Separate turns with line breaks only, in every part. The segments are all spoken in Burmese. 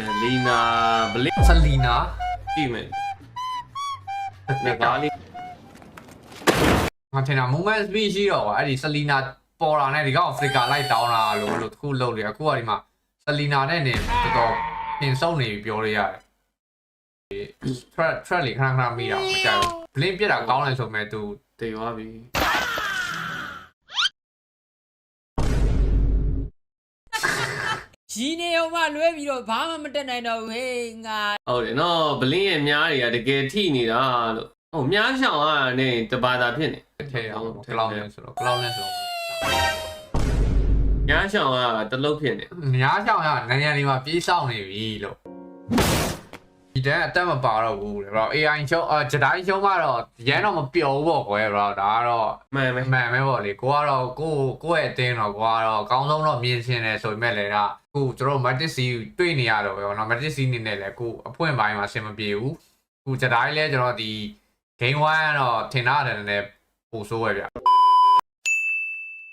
Selina Blake
Selina
Demon Nagali
ငါထင်တာ moment speed ရှိတော့ကွာအဲ့ဒီ Selina ပေါ်လာနဲ့ဒီကောင် flicker လိုက်တောင်းလာလို့တစ်ခုလုပ်လေအခုကဒီမှာ Selina နဲ့နေတော်တော်ပြင်ဆုံးနေပြီပြောလို့ရတယ် threat လေးခဏခဏမိတာမကြိုက်ဘူး blink ပြက်တာကောင်းတယ်ဆိုမဲ့ तू
တေသွားပြီ
ရီနေအောင်မှလွဲပြီးတော့ဘာမှမတက်နိုင်တော့ဘူးဟေးငါ
ဟုတ်တယ်နော်ဘလင်းရဲ့မြားတွေကတကယ်ထိနေတာလို့ဟုတ်မြားရှောင်ကနေတပါတာဖြစ်နေ
ထဲအောင် cloud နဲ့ဆိုတော့ cloud နဲ့ဆိုတော့
မြားရှောင်ကတလုတ်ဖြစ်နေ
များချောင်းရနိုင်ငံတွေမှာပြေးဆောင်နေပြီလို့ဒီတန်းအတက်မပါတော့ဘူးလေဘရော AI ရှုံးဂျဒိုင်းရှုံးကတော့ရန်တော့မပျော်ဘူးပေါ့ကွယ်ဘရောဒါကတော့
မှန်ပဲ
မှန်ပဲပေါ့လေကိုကတော့ကိုယ့်ရဲ့အတင်းတော့ကိုကတော့အကောင်းဆုံးတော့မြင်ရှင်းတယ်ဆိုပေမဲ့လည်းဒါကိုကျွန်တော် Matic C တွေ့နေရတော့ပဲပေါ့နော် Matic C နေနဲ့လည်းကိုအဖွင့်ပိုင်းမှာအဆင်မပြေဘူးကိုဂျဒိုင်းလည်းကျွန်တော်ဒီ Game 1ကတော့ထင်ရတယ်လည်းပိုဆိုးပဲဗျ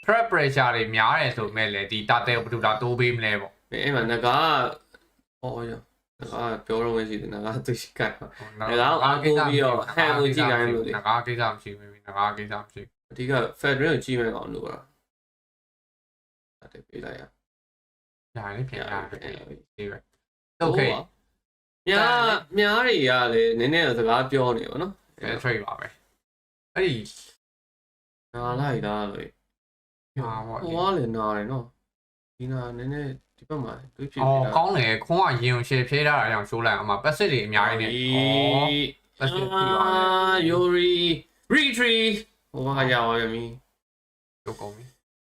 Prep pressure တွေများတယ်ဆိုပေမဲ့လည်းဒီတာတဲဘယ်သူတာတိုးပေးမလဲပေါ့
အဲ့မှာငကားအော်ရငကားပြောတော့မရှိသေးငကားသူရှိကတ်ငကားအားကိုးပြီးတော့ဟန်ကိုကြည့်တိုင်းလို့လေ
ငကားကိစ္စမရှိဘူးငကားကိစ္စမရှိဘူး
အဓိက Federal ကိုကြည့်မဲ့ကောင်လို့လားအဲ့ဒါပေးလိုက်ရ
ညာလေးပြန်ရတယ်ဒီပဲ
โอเคမြားတွေကလည်းနည်းနည်းစကားပြောနေပါတော့
fair trade ပါပဲအဲ့ဒီ
နားလိုက်တာလို့
ဟာပေါ့
ဟောလည်းနားတယ်နော်ဒီနာနည်းနည်းဒီဘက်မှာတွေးဖြစ်
အော်
နေတာ
ကောင်းတယ်ခွန်ကရင်ကိုရှယ်ဖြဲထားတာအောင်ရှိုးလိုက်အောင်မှာပတ်စစ်တွေအများကြီးနဲ့ပတ်စစ်ပြီးပါလေ
Yuri retreat ဟောဟာရောက်ရမီ
တို့ကုန်ပြီ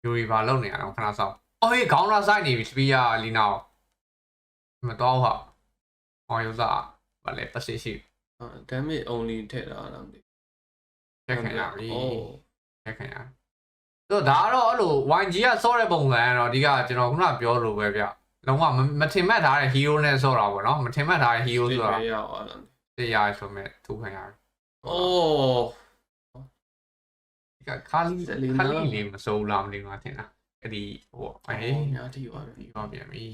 ယူရီပါလုံနေရအောင်ခဏစောင့်အော်ဟေးခေါင်းလာဆိုင်နေပြီစပီယာလီနာမတော့ဟာဟောယူစားဗာလေပတ်စစ်ရှိ
damage only ထည့်တာလားမသိ
ချက်ခံရပြီချက်ခံရတော့ဒါကတော့အဲ့လို YG ကဆော့တဲ့ပုံစံကတော့အဓိကကျွန်တော်ခုနပြောလို့ပဲဗျလုံးဝမထင်မှတ်ထားတဲ့ hero နဲ့ဆော့တာပေါ့နော်မထင်မှတ်ထားတဲ့ hero ဆိုတာ
ရောက်သွားလား
တရားဆိုမဲ့သူခံရတယ်
အိုး
ဒီကခါလီလေးမစိုးလားမသိဘူးငါထင်တာအဲ့ဒီဟိုအေး
ညာထိပါပြီ
ဒီတော့ပြန်ပြီ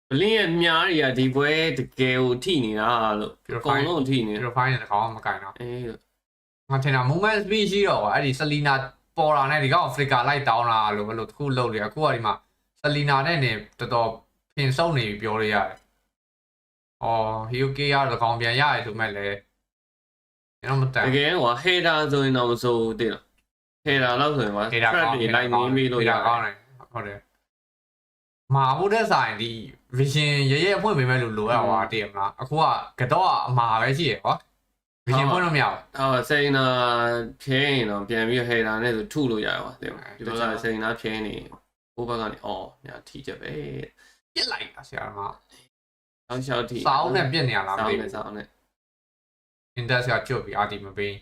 ဘလင်းရဲ့မြားတွေကဒီပွဲတကယ်ကိုထိနေတာလို့အကုန်လုံးထိနေ
profile နဲ့ကောင်မကင်တော့
အေး
ငါထင်တာ moment speed ရှိတော့ကွာအဲ့ဒီ Selina ပေါ်လာနဲ့ဒီကောင် flicker လိုက်တောင်းလာလို့ဘယ်လိုတစ်ခုလုပ်လေအခုကဒီမှာ Selina နဲ့နေတော်တော်ပြင်ဆုံးနေပြီပြောလို့ရတယ်။အော် HOK ရတော့ကောင်ပြန်ရတယ်ဆိုမဲ့လည်းကျွန်တော်မတန်
တကယ်ဟို header ဆိုရင်တော့မစိုးဘူးသိလား header လောက်ဆိုရင်ပါ
header ကောင်း
တွေလိုက်နေပြီးလို့ရ
ကောင်းတယ်ဟုတ်တယ်။မာဖို့တဲ့ဆိုင်ဒီ vision ရဲအဖွင့်ပေးမဲ့လို့လိုရပါတည်မလားအခုကကတော့အမှာပဲရှိရကွာ vision ဖွင့်လို့မရဘူး
အော်စိန်နာဖြဲရင်တော့ပြန်ပြီး header နဲ့ဆိုထုလို့ရပါသိလားဒီဘက်ကစိန်နာဖြဲနေဟိုဘက်ကနေအော်ညာထိချက်ပဲ
ပြစ်လိုက်တာဆရာမ
တောင်းလျှောက်ထိ
စောင်းနဲ့ပြစ်နေရလားမသိဘူး
စောင်းနဲ့
index ကကျွတ်ပြီးအာတီမပေး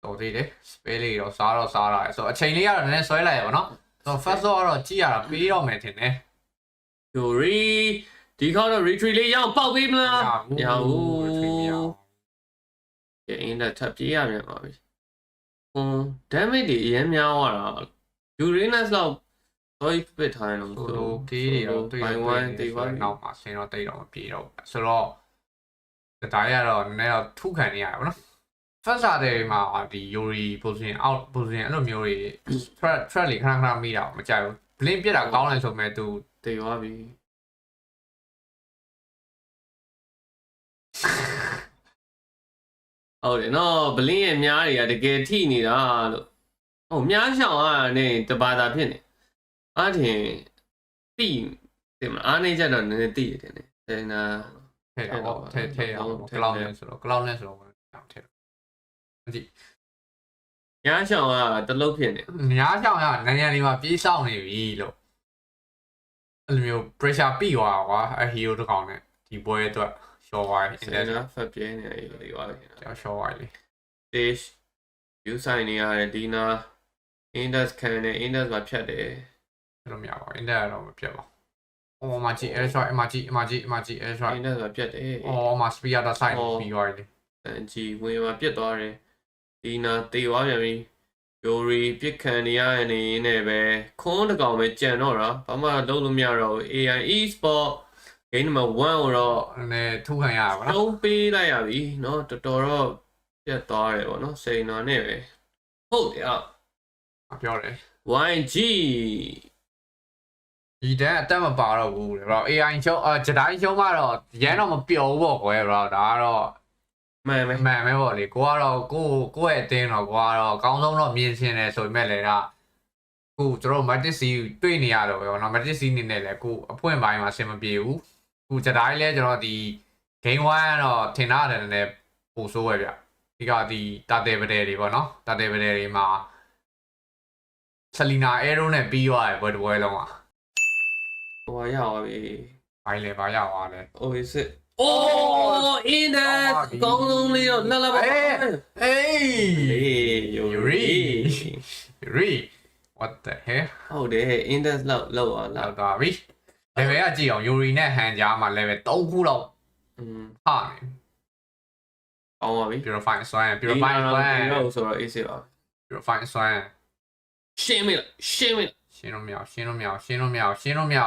တော်သေးတယ် spell လေးတော့စားတော့စားရတယ်ဆိုတော့အချိန်လေးကတော့နည်းနည်းဆွဲလိုက်ရပါတော့ဆိုတော့ first တော့ကြည့်ရတာပေးတော့မယ်ထင်တယ်
Yuri ဒီခေါက်တော့ retreat လေးရအောင်ပေါက်ပေးမလားမရဘူး အင်းလက်ထပ်ပြေးရပြန်ပါပြီdamage တွေအရင်များသွားတာ Uranus လောက်တော့ပစ်ထားရင်တော့
ဆိုတော့ကေးတွေတော့တွေ့ရတယ်နောက်မှာဆင်းတော့တိတ်တော့မပြေတော့ဆိုတော့ဒါရတော့နည်းနည်းတော့ထုခံနေရတာပေါ့နော် first တဲ့မှာဒီ Yuri position out position အဲ့လိုမျိုးတွေ threat လေးခဏခဏမိတာမကြိုက်ဘူး blink ပြက်တာကောင်းတယ်ဆိုမဲ့ तू
တေသွားပြီဟုတ်တယ်နော်ဘလင်းရဲ့မြားတွေကတကယ်ထိနေတာလို့ဟုတ်မြားရှောင်ကနေတပါတာဖြစ်နေအားထင်တိတယ်မအားနေကြတော့နည်းနည်းတိရတယ်နည်းအဲနာ
ထဲတော့ထဲအောင် cloud နဲ့ဆိုတော့ cloud နဲ့ဆိုတော့ထဲကြည့်
မြားရှောင်ကတလုတ်ဖြစ်နေ
များချောင်းရနိုင်ငံတွေမှာပြေးဆောင်နေပြီလို့အဲ့လိုမျိုး pressure ပြီးသွားကွာအ hero တစ်ကောင်နဲ့ဒီပွဲအတွက် short wide
ဆယ်နာဖက်ပြင်းနေလေသွားတယ်
ကျော် short wide လေး
stage view sign နေရတယ်ဒီနာ index ခံနေ index မှာဖြတ်တယ်
အဲ့လိုမရပါဘူး index တော့မပြတ်ပါဘူးအော်မကြည့် air shot အမကြည့် air shot
index မှာဖြတ်တယ်
အော်မ speed တော့ side ပြီးသွားပြီ
ကြည်ဝင်မှာပြတ်သွားတယ်ဒီနာတေသွားပြန်ပြီ Yuri ပြစ်ခံနေရနေနဲ့ပဲခွန်းတကောင်ပဲကြံတော့တာဘာမှလုပ်လို့မရတော့ဘူး AI e-sport game number 1ကိုတော့
နည်းနည်းထူးခံရပါ
တုံး
နော်
ပေးလိုက်ရပြီเนาะတော်တော်တော့ပြတ်သွားတယ်ပေါ့เนาะစိန်တော်နဲ့ပဲဟုတ်တယ်
ပြောတယ်
YG
ဒီတန်းအတက်မပါတော့ဘူးလေဘရော AI ရှုံးဂျတိုင်းရှုံးကတော့ရန်တော့မပျော်ဘူးပေါ့ကွယ်ဘရောဒါကတော့
မှန်ပဲ
မှန်ပဲပေါ့လေကိုကတော့ကိုယ့်ရဲ့အတင်းတော့ကိုကတော့အကောင်းဆုံးတော့မြင်ရှင်းတယ်ဆိုပေမဲ့လည်းဒါကိုကျွန်တော် Matic C တွေ့နေရတော့ပဲပေါ့နော် Matic C နေနဲ့လည်းကိုအဖွင့်ပိုင်းမှာအဆင်မပြေဘူးကိုဂျတိုင်းလည်းကျွန်တော်ဒီ Game 1ကတော့ထင်ထားတယ်နည်းနည်းပိုဆိုးပဲဗျဒီကဒီတာတယ်ပဒယ်တွေပေါ့နော်တာတယ်ပဒယ်တွေမှာဆလီနာအဲရိုးနဲ့ပြီးသွားတယ်ဘယ်တစ်ပွဲလုံးอ่ะ
ဟိုရပါပြီ
ဘိုင်းလေဘာရသွားလဲ
Oasis အိုး Index ကောင်းဆုံးလေးတော့လှလှပါ
အေး
Yuri
Yuri what the hell
ဟုတ်တယ် Index လောက်သွား
လောက်သွားပြီ level ကကြည့်အောင် Yuri နဲ့ Han ကြားမှာ level 3ခုလောက် ဟာနေ
အောင်ပါပြီ
purify စွမ်း purify စွမ်း
တော့ဆိုတော့ AC ပါ
purify စွမ်း
ရှင်းမိလားရှင်းမိလား
ရှင်းလို့မရရှင်းလို့မရရှင်းလို့မရရှင်းလို့မရ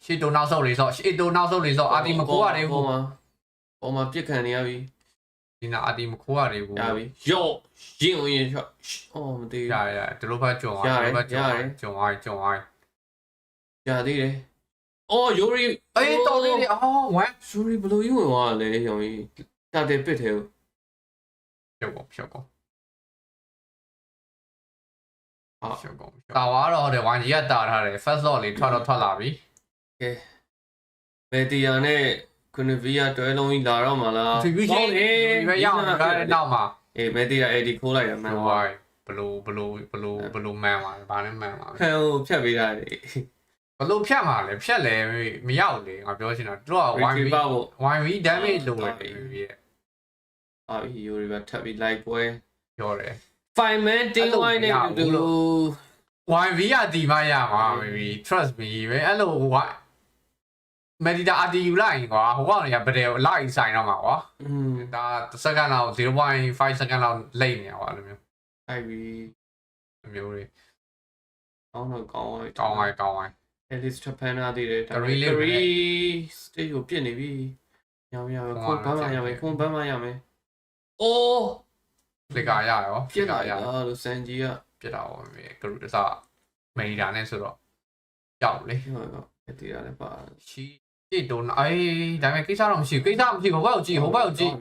ရှေ့တိုးနောက်ဆုတ်လေးစော့ရှေ့တိုးနောက်ဆုတ်လေးစော့အာတီမခိုးရတယ်ဘူး
ပေါ်မှာပြစ်ခံနေရပြီ
ဒီနာအာတီမခိုးရတယ်ဘူး
ရပြီရော့ရင်ဝင်ရှော့အော်မသိ
ရရဒီလိုဖတ်ကြုံသွားဒီလိုဖတ်ကြုံသွားကြုံသွား
ရသေးတယ်အော် Yuri
အေးတော်လေးအော်ဝမ်
Yuri ဘလို့ယူဝင်သွားလဲရောင်ကြီးတာတယ်ပစ်တယ်
ဖြုတ်ကုန်ဖြုတ်ကုန်
ဟာ
ဖြုတ်ကုန်တာဝါတော့တဲ့ 1G ကတာထားတယ် first lot လေးထွက်လာပြီ
ဘယ်တီယာနဲ့ခုနဗီယာတွဲလုံးကြီးလာတော့မှလား
ဒီပဲရအောင်ကားတဲ့နောက်မှာ
အေးဘယ်တီယာအဲ့ဒီခိုးလိုက်ရမှန်ပါ
ဘလို့မှန်ပါဘာနဲ့မှန်ပါ
ဖန်ကိုဖြတ်ပေးတာလေ
ဘလို့ဖြတ်မှာလဲဖြတ်လဲမရောက်လေငါပြောချင်တာသူက YV damage လို့ပဲရဲ့
အာ Yuri ပဲထပ်ပြီး like ပွဲ
ပြောတယ်
5 man တင်းဝိုင်းနဲ့တူ
YV ကဒီမှရမှာ baby trust me ပဲအဲ့လိုmedita RTU လိုက်ကွာဟိုကောင်တွေကဘယ်တယ်လိုက်ဆိုင်တော့မှာကွာဒါစက္ကန့်လောက် 0.5 စက္ကန့်လောက်လိမ့်နေကွာအဲ့လိုမျိုး
လိုက်ပြီး
မျိုးတွေ
ကောင်းတော့ကောင်းပါ
ကောင်းပါ
Alice Japan အသေးတယ်ဒါပေ
Three
မဲ့ stage ကိုပြစ်နေပြီညောင်ခုဘမ်းမရမယ်ခုဘမ်းမရမယ်အိုး
လက်ကရရော
ပြစ်တာရလို့စန်ဂျီက
ပြစ်တာပေါ့မြေကရုစmedita နဲ့ဆိုတော့ကြောက်လေ
ဟုတ်ကဲ့တီးရတယ်ပါ
ရှိကြည့်တော့အေးဒါပေမဲ့ကိစ္စတော့မရှိဘူးကိစ္စမရှိဟိုဘက်ကိုကြည့်အဲ့ဒါကြီး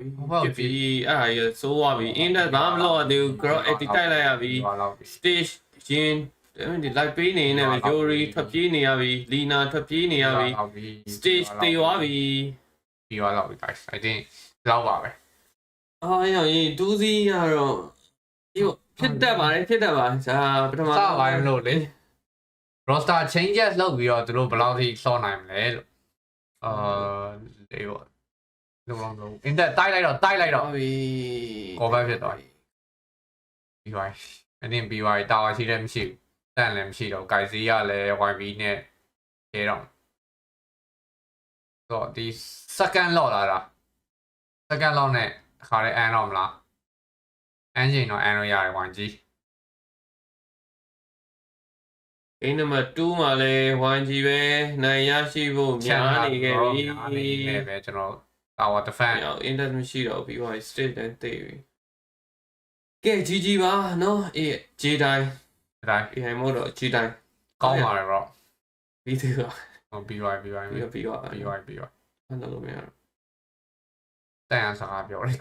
ဆိုးသွားပြီ Index ဘာမှမလုပ်ရသေးဘူး grow အဲ့ဒီတိုက်လိုက်ရပြီ stage ရင်ဒီ live ပေးနေနေပဲ Yuri ထွက်ပြေးနေရပြီ Lina ထွက်ပြေးနေရပြီ stage တေသွားပြီ
ပြီးတော့ပြီ guys I think လောက်ပါပဲ
အားရရင်ဒူးစီရတော့ဒီဖြစ်တတ်ပါတယ်ဒါပထမ
စပါမလို့လေ roster changes လုပ်ပြီးတော့သူတို့ဘယ်လောက်ထိစောနိုင်မလဲလို့လေပေါ့လုံး index တိုက်လိုက်တော့
ပြီ
ကောဘက်ဖြစ်သွားပြီပြီးသွားအရင်ပြီးသွားတာဝါရှိတယ်မရှိဘူးတန်လည်းမရှိတော့ guys ကလည်း YB နဲ့ခဲတော့တော့ဒီ second lot လာတာ second lot နဲ့ခါရဲအန်တော့မလားအန်ချိန်တော့အန်တော့ရတယ် 1G
Game number 2မှာလဲ 1G ပဲနိုင်ရရှိဖို့များနေခဲ့ပြီ
နဲ့ပဲကျွန်တော်တာဝါ defense
အောင် internet မရှိတော့ပြီးသွား stage တိုင်းသိပြီကဲ GG ပါနော်အေး J တိုင်း
ဒါ
AI မို့တော့ J တိုင်း
ကောင်းပါတယ် bro
ပြီးသေးပါ
ပြီးသွား
ပြီးသွားအဲ့လိုမရတော့
တန်ဆာပြောတယ်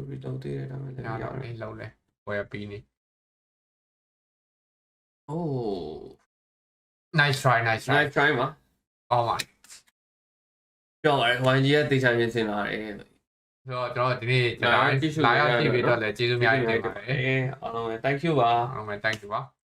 ပြီးတော့သေးတယ်ဒါမှလည်း
ရတော့လေလုံးလဲဝယ်ပြီးနေ
Oh
nice try
မှာ
ကောင်းပါ
ပြောပါရ 1G ရဲ့တေချာပြင်ဆင်လာတယ်
ဆိုတော့ကျွန်တော်ဒီနေ့လာရောက်ကြည့်ပြီးတော့လည်းကျေးဇူးများတင်ပါတယ်
အားလုံးပဲ thank you ပါ
အားလုံးပဲ thank you ပါ